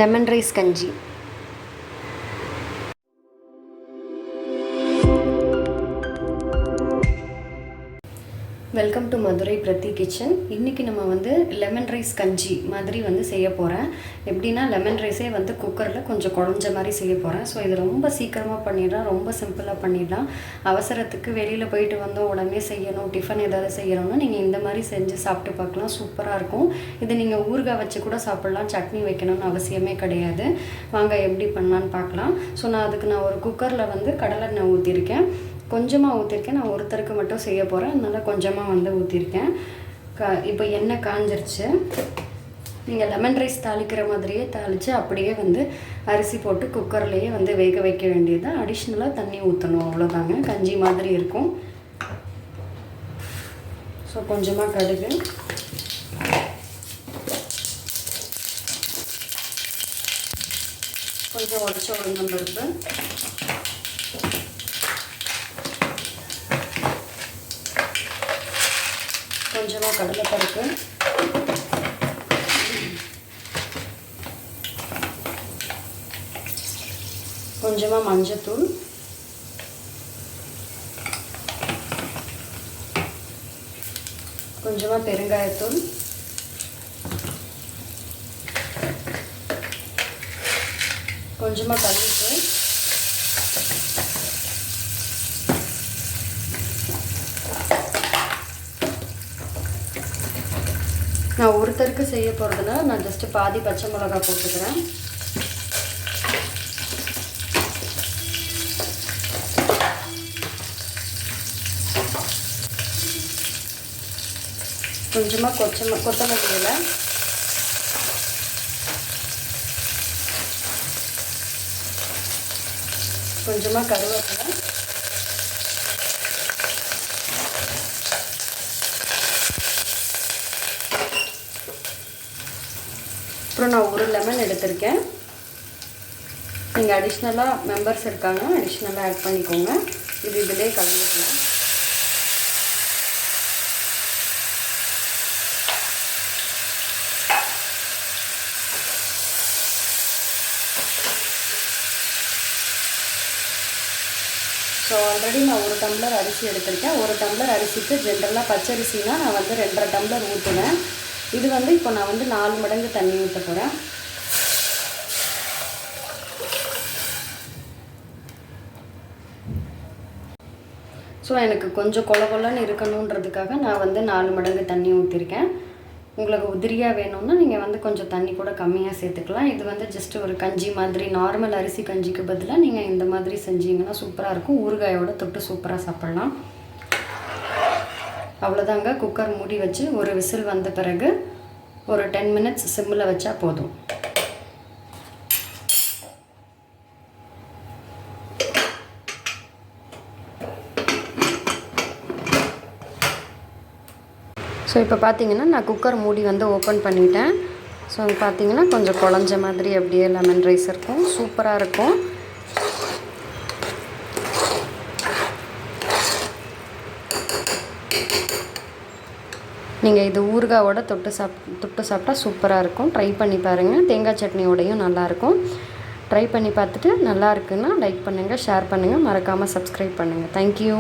Lemon rice கஞ்சி. Welcome to Madurai பிரதி kitchen. இன்றைக்கி நம்ம லெமன் ரைஸ் கஞ்சி மாதிரி செய்ய போகிறேன். எப்படின்னா லெமன் ரைஸே குக்கரில் கொஞ்சம் குழஞ்ச மாதிரி செய்ய போகிறேன். ஸோ இது ரொம்ப சீக்கிரமாக பண்ணிடலாம், ரொம்ப சிம்பிளாக பண்ணிடலாம். அவசரத்துக்கு வெளியில் போயிட்டு வந்தோம் உடனே செய்யணும், டிஃபன் ஏதாவது செய்யணும்னா நீங்கள் இந்த மாதிரி செஞ்சு சாப்பிட்டு பார்க்கலாம், சூப்பராக இருக்கும். இது நீங்கள் ஊறுகாய் வச்சு கூட சாப்பிட்லாம், சட்னி வைக்கணும்னு அவசியமே கிடையாது. வாங்க எப்படி பண்ணலான்னு பார்க்கலாம். ஸோ நான் ஒரு குக்கரில் கடலெண்ணெய் ஊற்றிருக்கேன், கொஞ்சமாக ஊற்றிருக்கேன். நான் ஒருத்தருக்கு மட்டும் செய்ய போகிறேன், அதனால் கொஞ்சமாக ஊற்றிருக்கேன். இப்போ எண்ணெய் காஞ்சிருச்சு. நீங்கள் லெமன் ரைஸ் தாளிக்கிற மாதிரியே தாளித்து அப்படியே அரிசி போட்டு குக்கர்லேயே வேக வைக்க வேண்டியது. அடிஷ்னலாக தண்ணி ஊற்றணும், அவ்வளோதாங்க. கஞ்சி மாதிரி இருக்கும். ஸோ கொஞ்சமாக கடுகு, கொஞ்சம் உடச்ச உளுந்தம்பருப்பு, கொஞ்சமாக கடலைப்பருப்பு, கொஞ்சமாக மஞ்சத்தூள், கொஞ்சமாக பெருங்காயத்தூள், கொஞ்சமாக கல்லுப்பு, நான் ஒருத்தருக்கு செய்ய போகிறதுனால நான் ஜஸ்ட்டு பாதி பச்சை மிளகா போட்டுக்கிறேன். கொஞ்சமாக கொத்தமல்லி இலை, கொஞ்சமாக கருவேப்பிலை, அப்புறம் நான் ஒரு லெமன் எடுத்திருக்கேன். நீங்கள் அடிஷ்னலாக மெம்பர்ஸ் இருக்காங்க, அடிஷ்னலாக ஆட் பண்ணிக்கோங்க. இது இதிலே கலந்துக்கலாம். ஸோ ஆல்ரெடி நான் ஒரு டம்ளர் அரிசி எடுத்திருக்கேன். ஒரு டம்ளர் அரிசிக்கு ஜென்ரலாக பச்சரிசினா நான் 2.5 டம்ளர் ஊற்றுனேன். இது இப்போ நான் 4 மடங்கு தண்ணி ஊற்ற போகிறேன். ஸோ எனக்கு கொஞ்சம் கொலன்னு இருக்கணுன்றதுக்காக நான் 4 மடங்கு தண்ணி ஊற்றிருக்கேன். உங்களுக்கு உதிரியாக வேணும்னா நீங்கள் கொஞ்சம் தண்ணி கூட கம்மியாக சேர்த்துக்கலாம். இது ஜஸ்ட் ஒரு கஞ்சி மாதிரி, நார்மல் அரிசி கஞ்சிக்கு பதிலாக நீங்கள் இந்த மாதிரி செஞ்சீங்கன்னா சூப்பராக இருக்கும். ஊறுகாயோட தொட்டு சூப்பராக சாப்பிட்லாம். அவ்வளோதாங்க. குக்கர் மூடி வச்சு ஒரு விசில் வந்த பிறகு ஒரு 10 மினிட்ஸ் சிம்மில் வச்சா போதும். ஸோ இப்போ பார்த்தீங்கன்னா நான் குக்கர் மூடி ஓப்பன் பண்ணிட்டேன். ஸோ பார்த்தீங்கன்னா கொஞ்சம் குழஞ்ச மாதிரி அப்படியே லெமன் ரைஸ் இருக்கும், சூப்பராக இருக்கும். நீங்கள் இது ஊறுகாவோட தொட்டு சாப்பிட்டா சூப்பராக இருக்கும். ட்ரை பண்ணி பாருங்கள். தேங்காய் சட்னியோடையும் நல்லாயிருக்கும். ட்ரை பண்ணி பார்த்துட்டு நல்லா இருக்குன்னா லைக் பண்ணுங்கள், ஷேர் பண்ணுங்கள், மறக்காமல் சப்ஸ்கிரைப் பண்ணுங்கள். தேங்க்யூ.